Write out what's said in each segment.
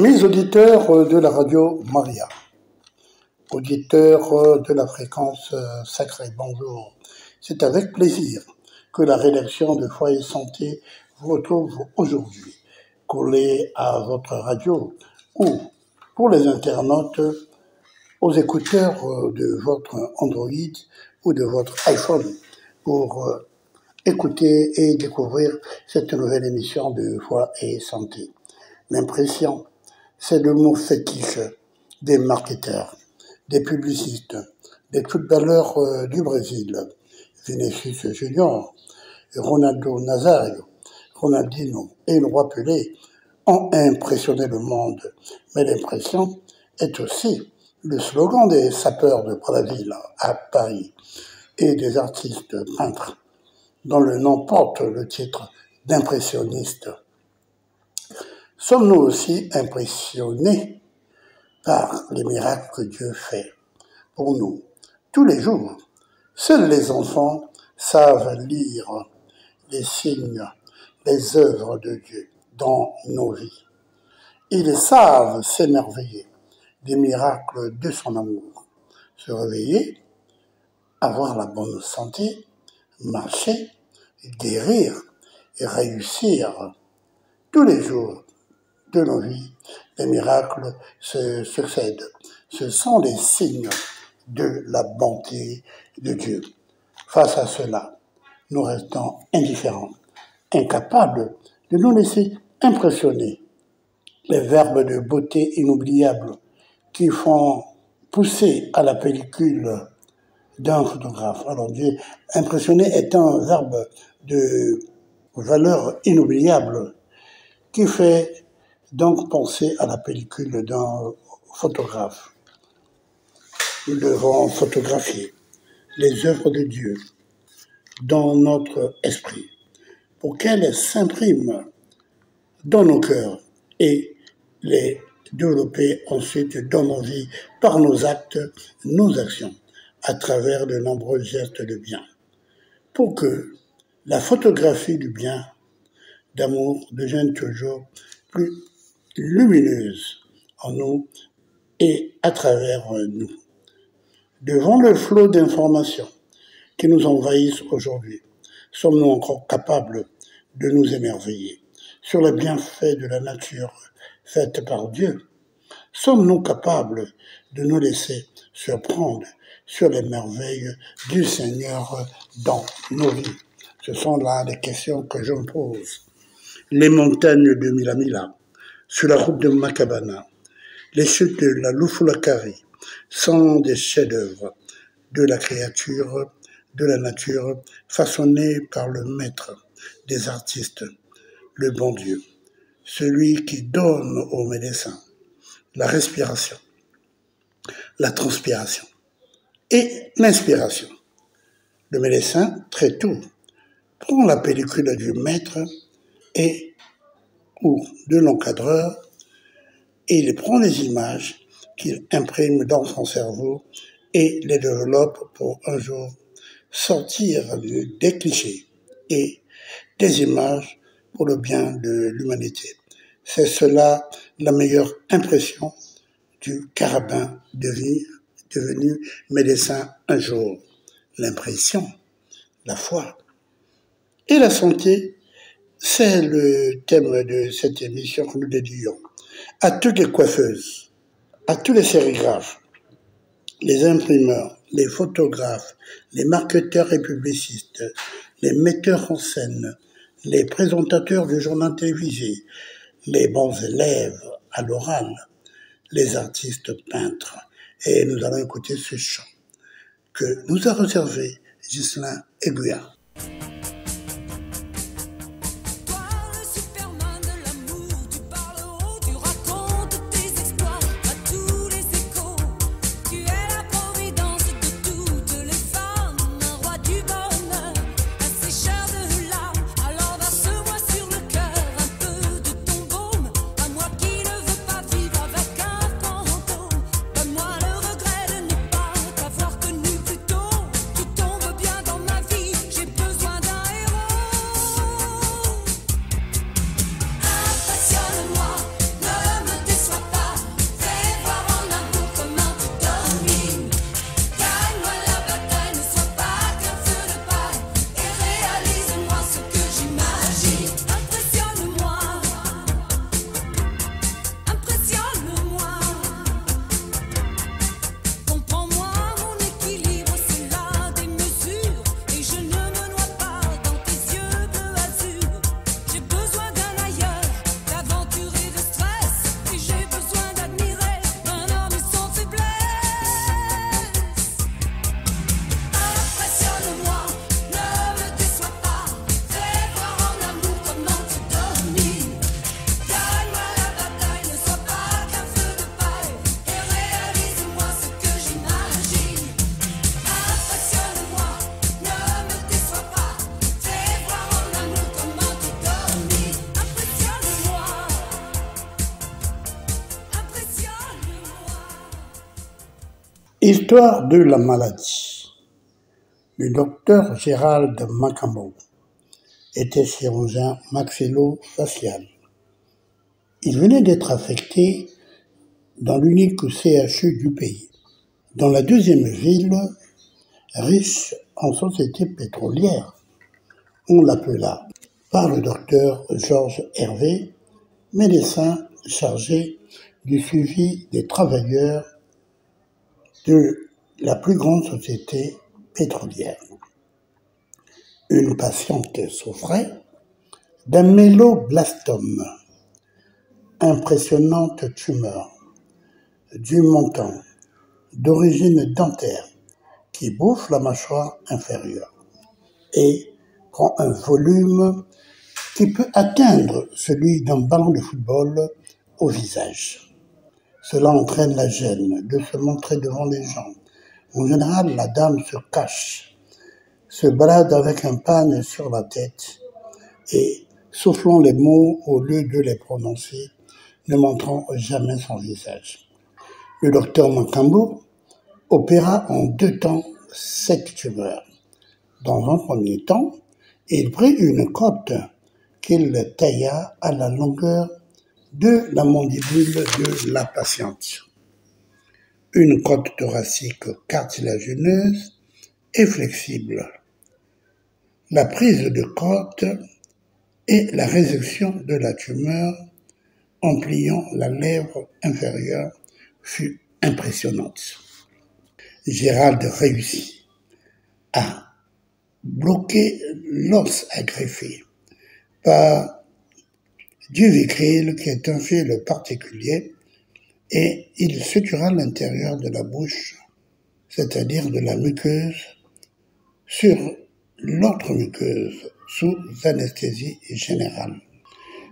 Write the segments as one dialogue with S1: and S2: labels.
S1: Amis auditeurs de la radio Maria, auditeurs de la fréquence sacrée, bonjour. C'est avec plaisir que la rédaction de Foyer Santé vous retrouve aujourd'hui, collé à votre radio ou, pour les internautes, aux écouteurs de votre Android ou de votre iPhone pour écouter et découvrir cette nouvelle émission de Foi et Santé. L'impression, c'est le mot fétiche des marketeurs, des publicistes, des footballeurs du Brésil, Vinicius Junior, Ronaldo Nazario, Ronaldinho et le roi Pelé ont impressionné le monde. Mais l'impression est aussi le slogan des sapeurs de Brazzaville à Paris et des artistes peintres dont le nom porte le titre d'impressionniste. Sommes-nous aussi impressionnés par les miracles que Dieu fait pour nous tous les jours? Seuls les enfants savent lire les signes, les œuvres de Dieu dans nos vies. Ils savent s'émerveiller des miracles de son amour, se réveiller, avoir la bonne santé, marcher, guérir et réussir. Tous les jours de nos vies, les miracles se succèdent. Ce sont les signes de la bonté de Dieu. Face à cela, nous restons indifférents, incapables de nous laisser impressionner. Les verbes de beauté inoubliables qui font pousser à la pellicule d'un photographe. Alors, Dieu, impressionner est un verbe de valeur inoubliable qui fait donc penser à la pellicule d'un photographe. Nous devons photographier les œuvres de Dieu dans notre esprit pour qu'elles s'impriment dans nos cœurs et les développer ensuite dans nos vies par nos actes, nos actions, à travers de nombreux gestes de bien, pour que la photographie du bien, d'amour, devienne toujours plus lumineuse en nous et à travers nous. Devant le flot d'informations qui nous envahissent aujourd'hui, sommes-nous encore capables de nous émerveiller sur les bienfaits de la nature faite par Dieu? Sommes-nous capables de nous laisser surprendre sur les merveilles du Seigneur dans nos vies? Ce sont là les questions que je me pose. Les montagnes de Milamila, sur la route de Macabana, les chutes de la Lufulakari sont des chefs-d'œuvre de la créature, de la nature, façonnés par le maître des artistes, le bon Dieu, celui qui donne aux médecins la respiration, la transpiration et l'inspiration. Le médecin, très tôt, prend la pellicule du maître ou de l'encadreur et il prend les images qu'il imprime dans son cerveau et les développe pour un jour sortir des clichés et des images pour le bien de l'humanité. C'est cela la meilleure impression du carabin devenu médecin un jour. L'impression, la foi et la santé, c'est le thème de cette émission que nous dédions à toutes les coiffeuses, à tous les sérigraphes, les imprimeurs, les photographes, les marketeurs et publicistes, les metteurs en scène, les présentateurs du journal télévisé, les bons élèves à l'oral, les artistes peintres. Et nous allons écouter ce chant que nous a réservé Ghislain Aiguillard.
S2: Voir que nu plutôt, tu tombes bien dans ma vie. J'ai besoin
S1: Histoire de la maladie. Le docteur Gérald Macambo était chirurgien maxillo-facial. Il venait d'être affecté dans l'unique CHU du pays. Dans la deuxième ville, riche en sociétés pétrolières, on l'appela par le docteur Georges Hervé, médecin chargé du suivi des travailleurs de la plus grande société pétrolière. Une patiente souffrait d'un méloblastome, impressionnante tumeur du menton, d'origine dentaire, qui bouffe la mâchoire inférieure et prend un volume qui peut atteindre celui d'un ballon de football au visage. Cela entraîne la gêne de se montrer devant les gens. En général, la dame se cache, se balade avec un panne sur la tête et soufflant les mots au lieu de les prononcer, ne montrant jamais son visage. Le docteur Macambo opéra en 2 temps cette tumeur. Dans un premier temps, il prit une côte qu'il tailla à la longueur de la mandibule de la patiente. Une côte thoracique cartilagineuse et flexible. La prise de côte et la résection de la tumeur en pliant la lèvre inférieure fut impressionnante. Gérald réussit à bloquer l'os agreffé par du vicryl qui est un fil particulier et il sutura l'intérieur de la bouche, c'est-à-dire de la muqueuse, sur l'autre muqueuse sous anesthésie générale.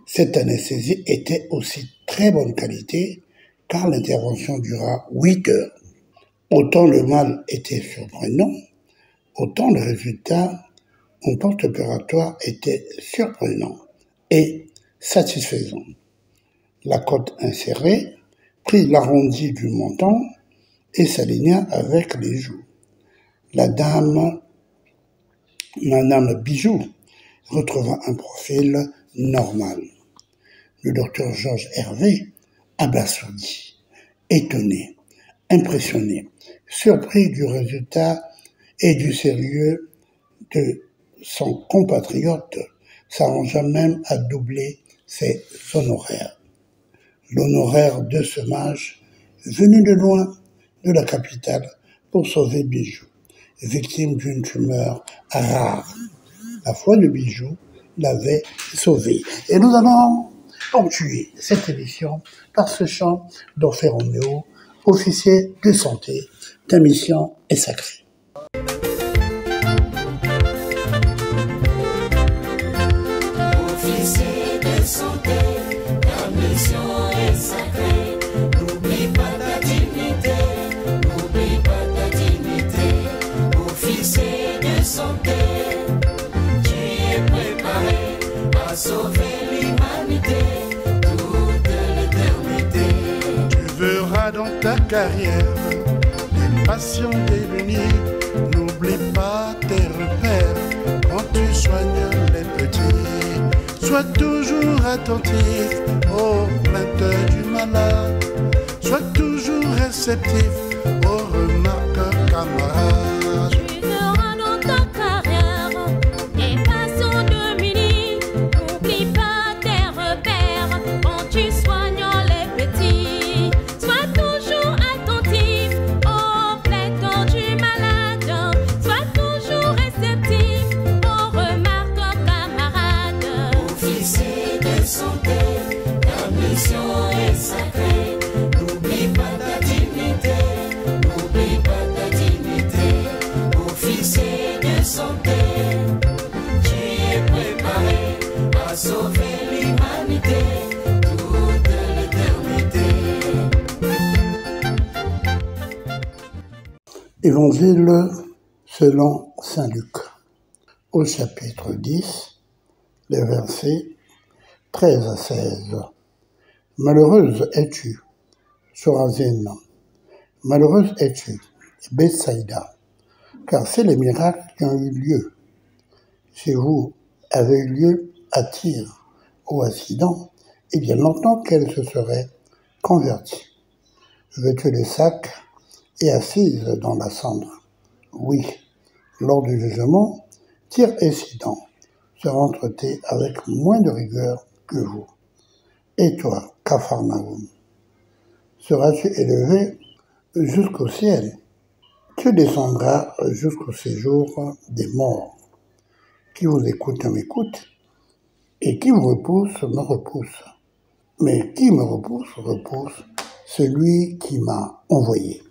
S1: Cette anesthésie était aussi très bonne qualité car l'intervention dura 8 heures. Autant le mal était surprenant, autant le résultat en post-opératoire était surprenant et satisfaisant. La côte insérée prit l'arrondi du menton et s'aligna avec les joues. Madame Bijou retrouva un profil normal. Le docteur Georges Hervé, abasourdi, étonné, impressionné, surpris du résultat et du sérieux de son compatriote, s'arrangea même à doubler ses honoraires. L'honoraire de ce mage, venu de loin de la capitale pour sauver Bijou, victime d'une tumeur rare. La foi de Bijou l'avait sauvé. Et nous allons ponctuer cette émission par ce chant d'Orphée Roméo, officier de santé, ta mission est sacrée.
S2: Officier de santé, ta mission est sacrée. N'oublie pas ta dignité, n'oublie pas ta dignité. Officier de santé, tu es préparé à sauver l'humanité toute l'éternité.
S3: Tu verras dans ta carrière des patients démunis. N'oublie pas tes repères quand tu soignes les petits. Sois toujours attentif aux plaintes du malade. Sois toujours réceptif aux remarques camarades.
S4: Tu verras dans ta carrière des patients démunis. N'oublie pas tes repères quand tu soignes les petits. Sois toujours attentif aux plaintes du malade. Sois toujours réceptif aux remarques camarades.
S2: Officier de santé, ta mission est sacrée. N'oublie pas ta dignité, n'oublie pas ta dignité. Officier de santé, tu es préparé à sauver l'humanité toute l'éternité.
S1: Évangile selon saint Luc, au chapitre 10, les versets 13 à 16. Malheureuse es-tu, Chorazine, malheureuse es-tu, Bethsaïda, car c'est les miracles qui ont eu lieu chez vous avaient eu lieu à Tyr ou à Sidon, il y a longtemps qu'elle se serait convertie, vêtue de sac et assise dans la cendre. Oui, lors du jugement, Tyr et Sidon seront traités avec moins de rigueur que vous. Et toi, Capharnaüm, seras-tu élevé jusqu'au ciel? Tu descendras jusqu'au séjour des morts. Qui vous écoute m'écoute, et qui vous repousse me repousse. Mais qui me repousse, repousse celui qui m'a envoyé.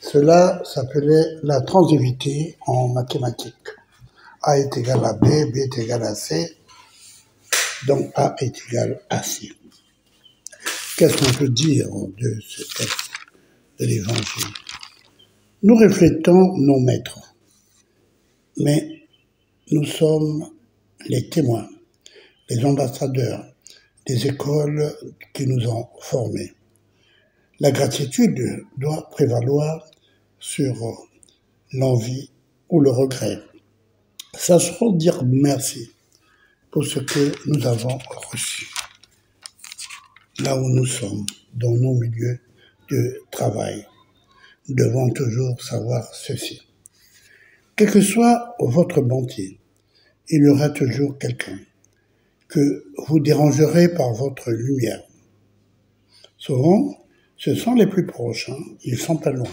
S1: Cela s'appelait la transitivité en mathématiques. A est égal à B, B est égal à C, donc A est égal à C. Qu'est-ce qu'on peut dire de ce texte de l'Évangile? Nous reflétons nos maîtres, mais nous sommes les témoins, les ambassadeurs des écoles qui nous ont formés. La gratitude doit prévaloir sur l'envie ou le regret. Sachons dire merci pour ce que nous avons reçu. Là où nous sommes, dans nos milieux de travail, nous devons toujours savoir ceci. Quel que soit votre bonté, il y aura toujours quelqu'un que vous dérangerez par votre lumière. Souvent, ce sont les plus proches, ils sont pas loin.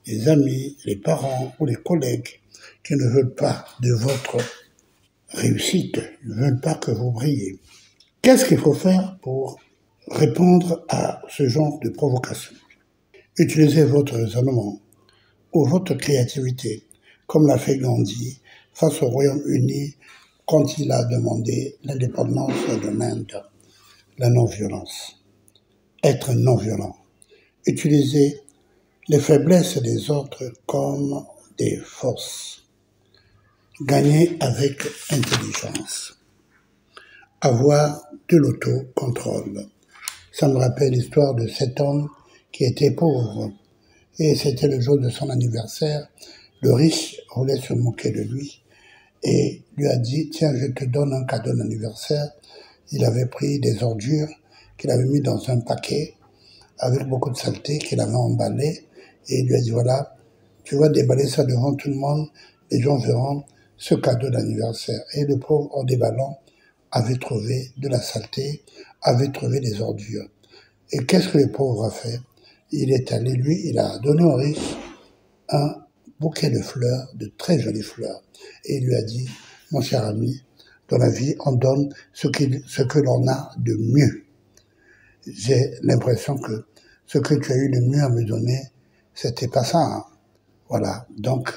S1: Les amis, les parents ou les collègues qui ne veulent pas de votre réussite, ne veulent pas que vous brillez. Qu'est-ce qu'il faut faire pour répondre à ce genre de provocation? Utilisez votre raisonnement ou votre créativité, comme l'a fait Gandhi face au Royaume-Uni quand il a demandé l'indépendance de l'Inde, la non-violence. Être non-violent. Utiliser les faiblesses des autres comme des forces. Gagner avec intelligence. Avoir de l'autocontrôle. Ça me rappelle l'histoire de cet homme qui était pauvre. Et c'était le jour de son anniversaire. Le riche voulait se moquer de lui et lui a dit « Tiens, je te donne un cadeau d'anniversaire ». Il avait pris des ordures qu'il avait mis dans un paquet avec beaucoup de saleté qu'il avait emballé et il lui a dit « Voilà, tu vas déballer ça devant tout le monde, les gens verront ce cadeau d'anniversaire ». Et le pauvre, en déballant, avait trouvé de la saleté, avait trouvé des ordures. Et qu'est-ce que le pauvre a fait? Il est allé, lui, il a donné au riche un bouquet de fleurs, de très jolies fleurs. Et il lui a dit, mon cher ami, dans la vie, on donne ce que l'on a de mieux. J'ai l'impression que ce que tu as eu de mieux à me donner, c'était pas ça. Voilà. Donc,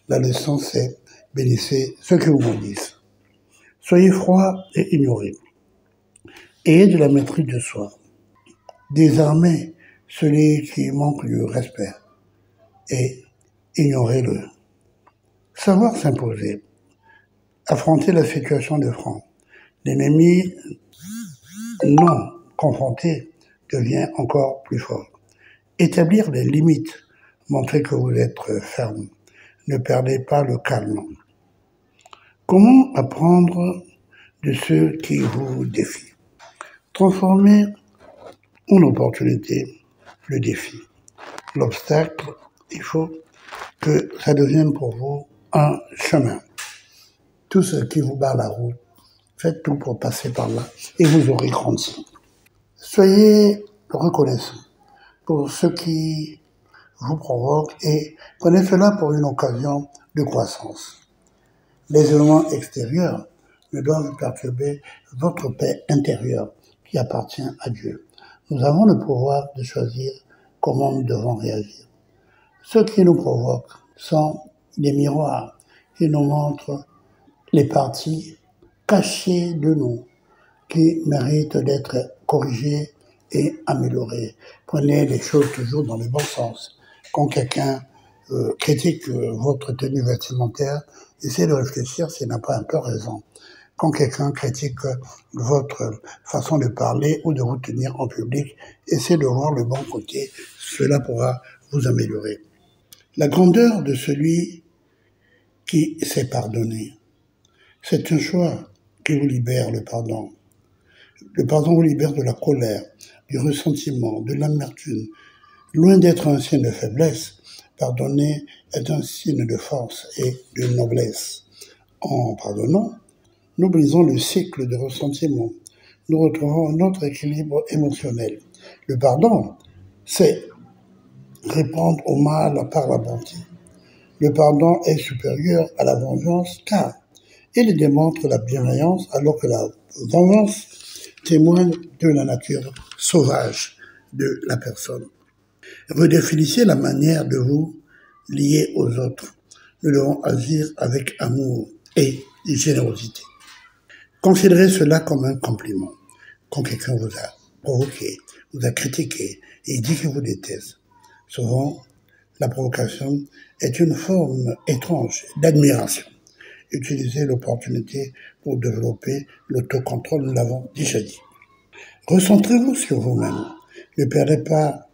S1: la leçon, c'est bénissez ceux qui vous maudissent. Soyez froid et ignorés. Ayez de la maîtrise de soi. Désarmez celui qui manque du respect et ignorez-le. Savoir s'imposer. Affronter la situation de front. L'ennemi non confronté devient encore plus fort. Établir les limites. Montrer que vous êtes ferme. Ne perdez pas le calme. Comment apprendre de ceux qui vous défient? Transformer en opportunité le défi. L'obstacle, il faut que ça devienne pour vous un chemin. Tout ce qui vous barre la route, faites tout pour passer par là et vous aurez grandi. Soyez reconnaissants pour ce qui vous provoque et prenez cela pour une occasion de croissance. Les éléments extérieurs ne doivent perturber votre paix intérieure qui appartient à Dieu. Nous avons le pouvoir de choisir comment nous devons réagir. Ceux qui nous provoquent sont des miroirs qui nous montrent les parties cachées de nous qui méritent d'être corrigées et améliorées. Prenez les choses toujours dans le bon sens. Quand quelqu'un critique votre tenue vestimentaire, essayez de réfléchir s'il n'a pas un peu raison. Quand quelqu'un critique votre façon de parler ou de vous tenir en public, essayez de voir le bon côté. Cela pourra vous améliorer. La grandeur de celui qui s'est pardonné, c'est un choix qui vous libère le pardon. Le pardon vous libère de la colère, du ressentiment, de l'amertume. Loin d'être un signe de faiblesse, pardonner est un signe de force et de noblesse. En pardonnant, nous brisons le cycle de ressentiment. Nous retrouvons notre équilibre émotionnel. Le pardon, c'est répondre au mal par la bonté. Le pardon est supérieur à la vengeance car il démontre la bienveillance alors que la vengeance témoigne de la nature sauvage de la personne. Redéfinissez la manière de vous lier aux autres. Nous devons agir avec amour et générosité. Considérez cela comme un compliment. Quand quelqu'un vous a provoqué, vous a critiqué et dit qu'il vous déteste, souvent, la provocation est une forme étrange d'admiration. Utilisez l'opportunité pour développer l'autocontrôle, nous l'avons déjà dit. Recentrez-vous sur vous-même. Ne perdez pas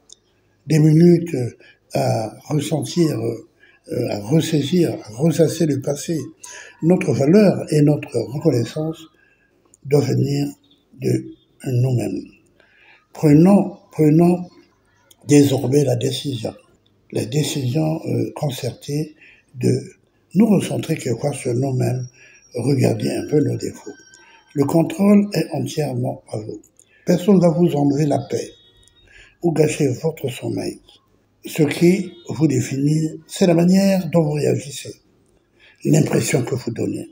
S1: des minutes à ressentir, à ressaisir, à ressasser le passé. Notre valeur et notre reconnaissance doivent venir de nous-mêmes. Prenons désormais la décision concertée de nous recentrer quelque part sur nous-mêmes, regarder un peu nos défauts. Le contrôle est entièrement à vous. Personne ne va vous enlever la paix ou gâcher votre sommeil. Ce qui vous définit, c'est la manière dont vous réagissez, l'impression que vous donnez.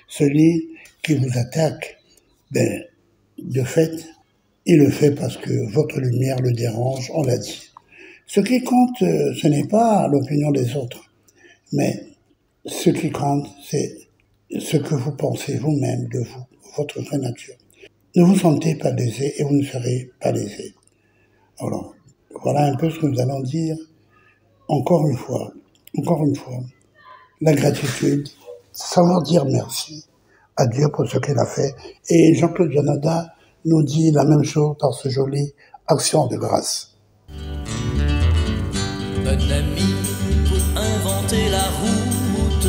S1: Celui qui vous attaque, de fait, il le fait parce que votre lumière le dérange, on l'a dit. Ce qui compte, ce n'est pas l'opinion des autres, mais ce qui compte, c'est ce que vous pensez vous-même de vous, votre vraie nature. Ne vous sentez pas lésé et vous ne serez pas lésé. Alors, voilà un peu ce que nous allons dire. Encore une fois, la gratitude, savoir dire merci à Dieu pour ce qu'il a fait. Et Jean-Claude Janada nous dit la même chose dans ce joli action de grâce.
S5: Un ami pour inventer la route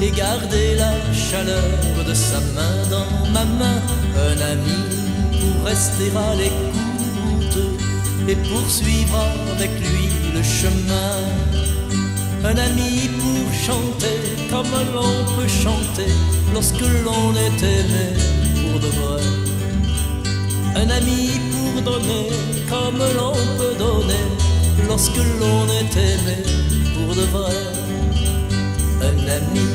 S5: et garder la chaleur de sa main dans ma main. Un ami pour rester à l'écoute et poursuivre avec lui le chemin. Un ami pour chanter comme l'on peut chanter lorsque l'on est aimé pour de vrai. Un ami pour donner comme l'on peut donner lorsque l'on est aimé pour de vrai. Un ami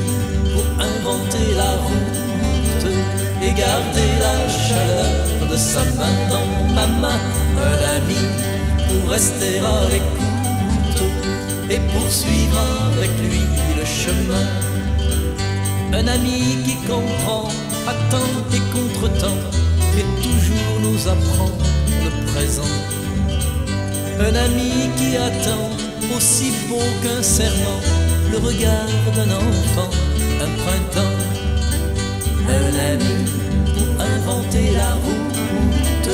S5: pour inventer la route et garder la chaleur de sa main dans ma main. Un ami pour rester à l'écoute et poursuivre avec lui le chemin. Un ami qui comprend à temps et contre-temps et toujours nous apprend le présent. Un ami qui attend, aussi beau qu'un serment, le regard d'un enfant, un printemps. Un ami pour inventer la route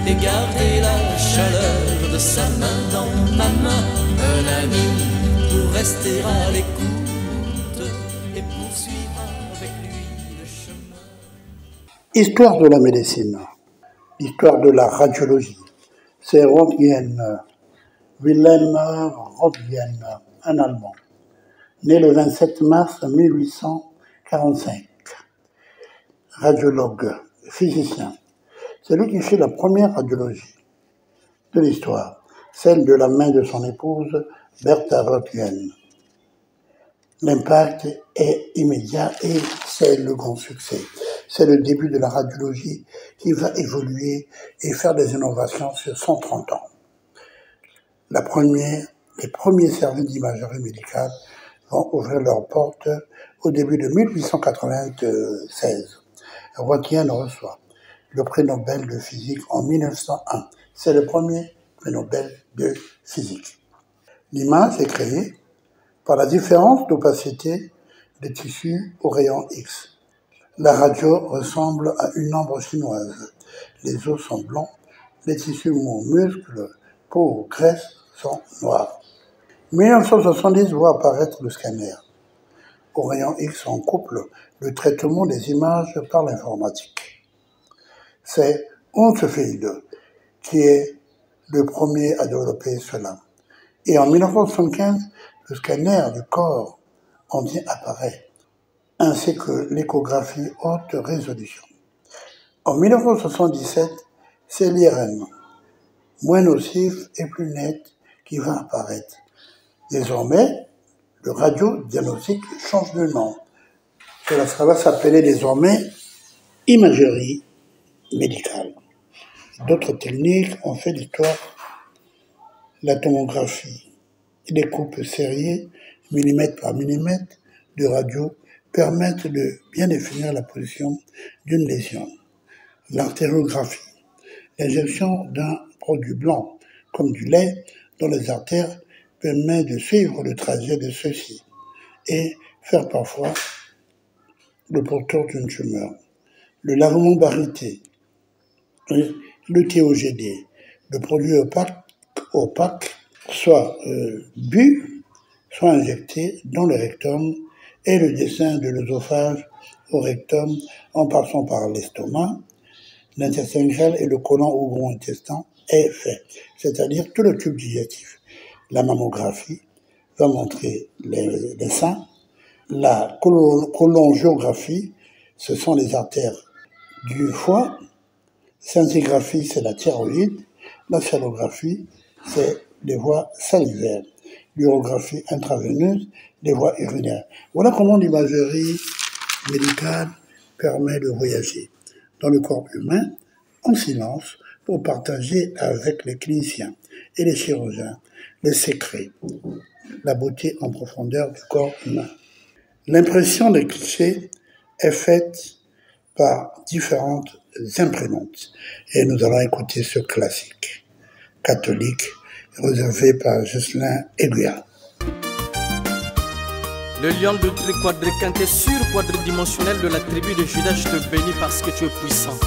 S5: et garder la chaleur de sa main dans ma main. Un ami pour rester à l'écoute et poursuivre avec lui le chemin.
S1: Histoire de la médecine, histoire de la radiologie. C'est Röntgen, Wilhelm Röntgen, un Allemand, né le 27 mars 1845. Radiologue, physicien. C'est lui qui fait la première radiologie de l'histoire, celle de la main de son épouse, Bertha Röntgen. L'impact est immédiat et c'est le grand succès. C'est le début de la radiologie qui va évoluer et faire des innovations sur 130 ans. Les premiers services d'imagerie médicale vont ouvrir leurs portes au début de 1896. Röntgen reçoit le prix Nobel de physique en 1901. C'est le premier prix Nobel de physique. L'image est créée par la différence d'opacité des tissus au rayon X. La radio ressemble à une ombre chinoise. Les os sont blancs, les tissus mous, muscles, peau, graisse sont noirs. 1970 voit apparaître le scanner. Au rayon X, on couple le traitement des images par l'informatique. C'est Huntsfield qui est le premier à développer cela. Et en 1975, le scanner du corps entier apparaît, ainsi que l'échographie haute résolution. En 1977, c'est l'IRM, moins nocif et plus net, qui va apparaître. Désormais, le radiodiagnostic change de nom. Cela va s'appeler désormais imagerie médicale. D'autres techniques ont fait l'histoire. La tomographie et les coupes sériées, millimètre par millimètre, de radio permettent de bien définir la position d'une lésion. L'artériographie, l'injection d'un produit blanc, comme du lait, dans les artères, permet de suivre le trajet de ceux-ci et faire parfois le pourtour d'une tumeur. Le lavement barité, le TOGD, le produit opaque soit bu, soit injecté dans le rectum et le dessin de l'œsophage au rectum en passant par l'estomac, l'intestin grêle et le côlon ou gros intestin est fait, c'est-à-dire tout le tube digestif. La mammographie va montrer les seins. La cholangiographie, ce sont les artères du foie. Scintigraphie, c'est la thyroïde. La salographie, c'est les voies salivaires. L'urographie intraveineuse, les voies urinaires. Voilà comment l'imagerie médicale permet de voyager dans le corps humain en silence pour partager avec les cliniciens et les chirurgiens les secrets, la beauté en profondeur du corps humain. L'impression des clichés est faite par différentes imprimantes et nous allons écouter ce classique catholique réservé par Jocelyn Aiguillard.
S6: Le lion de quadriquinté sur-quadridimensionnel de la tribu de Judas, je te bénis parce que tu es puissant.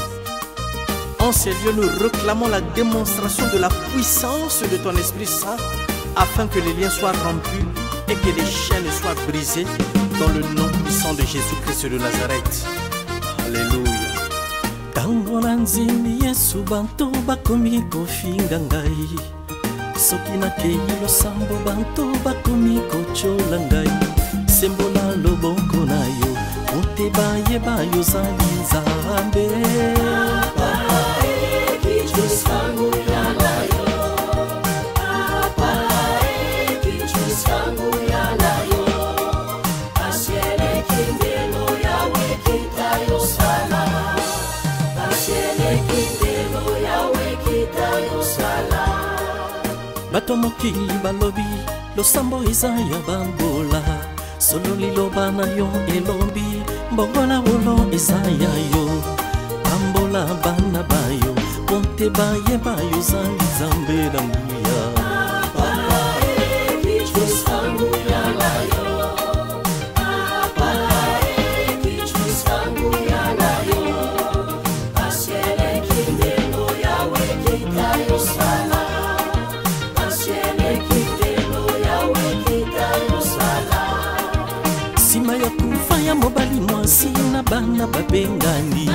S6: En ces lieux, nous réclamons la démonstration de la puissance de ton Esprit Saint afin que les liens soient rompus et que les chaînes soient brisées dans le nom puissant de Jésus-Christ de Nazareth. Alléluia.
S5: Tango na nzimbi Yesu bantu bakomi kofinga ngai soki nakei losambo bantu bakomi kochola ngai sembola loboko na yo moteba yeba yo zali nzambe bato mokili balobi losambo eza ya bambola solo liloba na yo elombi mbongola bolo eza ya yo bambola bana bayo ponte bayeba yo zali nzambe na nguya mobali mwasi na bana babengani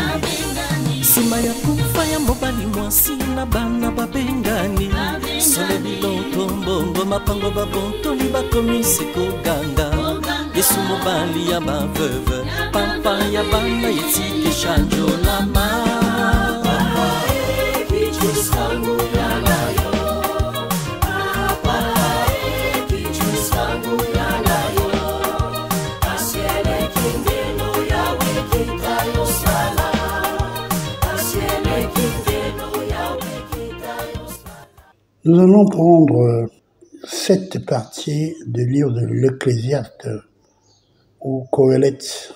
S5: sima ya kufa ya mobali mwasi na bana babengani solo biloto mbongo mapango babontoli bakomisi koganga yesu mobali ya baveuve pampa ya bana yetike shanjolama
S1: Nous allons prendre cette partie du livre de l'Ecclésiaste ou Qoélette,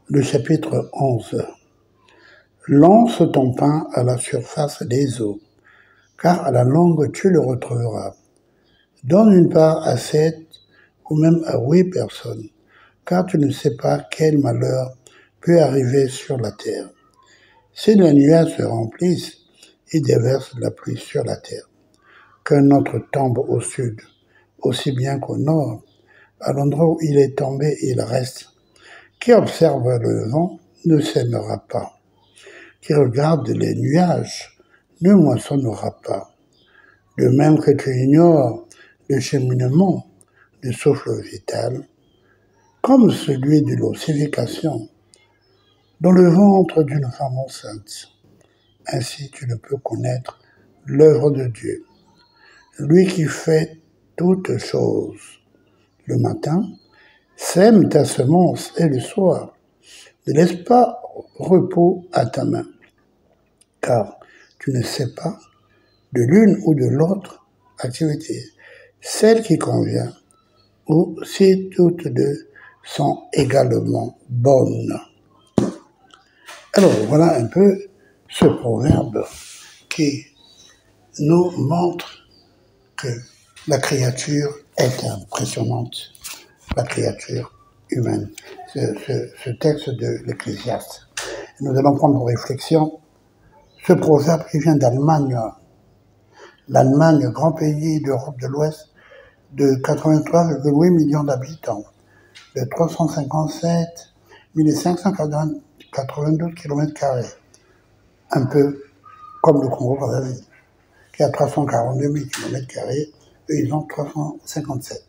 S1: le chapitre 11. Lance ton pain à la surface des eaux, car à la longue tu le retrouveras. Donne une part à 7 ou même à 8 personnes, car tu ne sais pas quel malheur peut arriver sur la terre. Si les nuages se remplissent, ils déversent la pluie sur la terre. Qu'un autre tombe au sud, aussi bien qu'au nord, à l'endroit où il est tombé, il reste. Qui observe le vent ne sèmera pas. Qui regarde les nuages ne moissonnera pas. De même que tu ignores le cheminement du souffle vital, comme celui de l'ossification, dans le ventre d'une femme enceinte. Ainsi tu ne peux connaître l'œuvre de Dieu. Lui qui fait toutes choses. Le matin, sème ta semence et le soir, ne laisse pas repos à ta main, car tu ne sais pas de l'une ou de l'autre activité, celle qui convient, ou si toutes deux sont également bonnes. Alors voilà un peu ce proverbe qui nous montre que la créature est impressionnante, la créature humaine. Ce texte de l'Ecclésiaste. Nous allons prendre pour réflexion ce proverbe qui vient d'Allemagne. L'Allemagne, grand pays d'Europe de l'Ouest, de 83,8 millions d'habitants, de 357 592 km², un peu comme le Congo-Brazzaville, qui a 342 000 km², eux ils ont 357.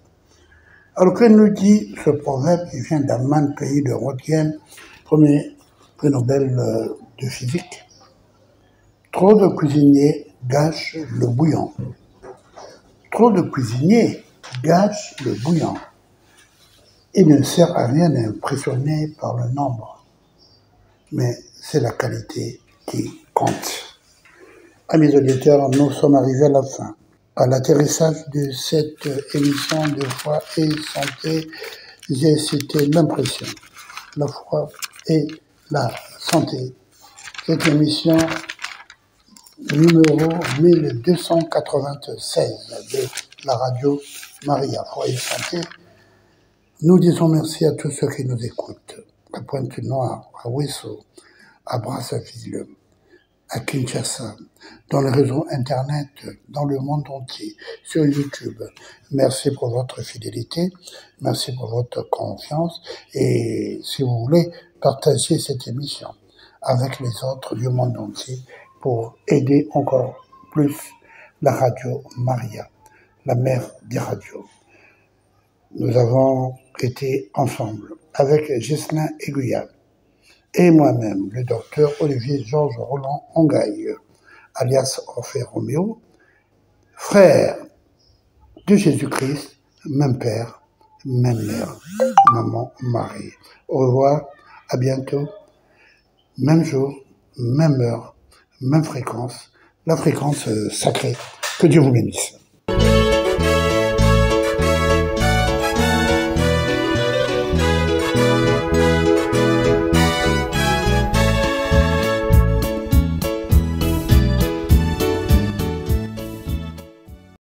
S1: Alors que nous dit ce proverbe qui vient d'Allemagne, pays de Roentgen, premier prix Nobel de physique? Trop de cuisiniers gâchent le bouillon. Trop de cuisiniers gâchent le bouillon. Il ne sert à rien d'impressionner par le nombre, mais c'est la qualité qui compte. Amis auditeurs, nous sommes arrivés à la fin. À l'atterrissage de cette émission de foi et santé, j'ai cité l'impression, la foi et la santé. Cette émission numéro 1296 de la radio Maria, foi et santé. Nous disons merci à tous ceux qui nous écoutent, à Pointe-Noire, à Ouessant, à Brazzaville, à Kinshasa, dans les réseaux Internet, dans le monde entier, sur YouTube. Merci pour votre fidélité, merci pour votre confiance et si vous voulez, partagez cette émission avec les autres du monde entier pour aider encore plus la radio Maria, la mère des radios. Nous avons été ensemble avec Ghislain Aiguillard et moi-même, le docteur Olivier Georges Roland Ongaï, alias Orphée Roméo, frère de Jésus-Christ, même père, même mère, maman Marie. Au revoir, à bientôt, même jour, même heure, même fréquence, la fréquence sacrée. Que Dieu vous bénisse.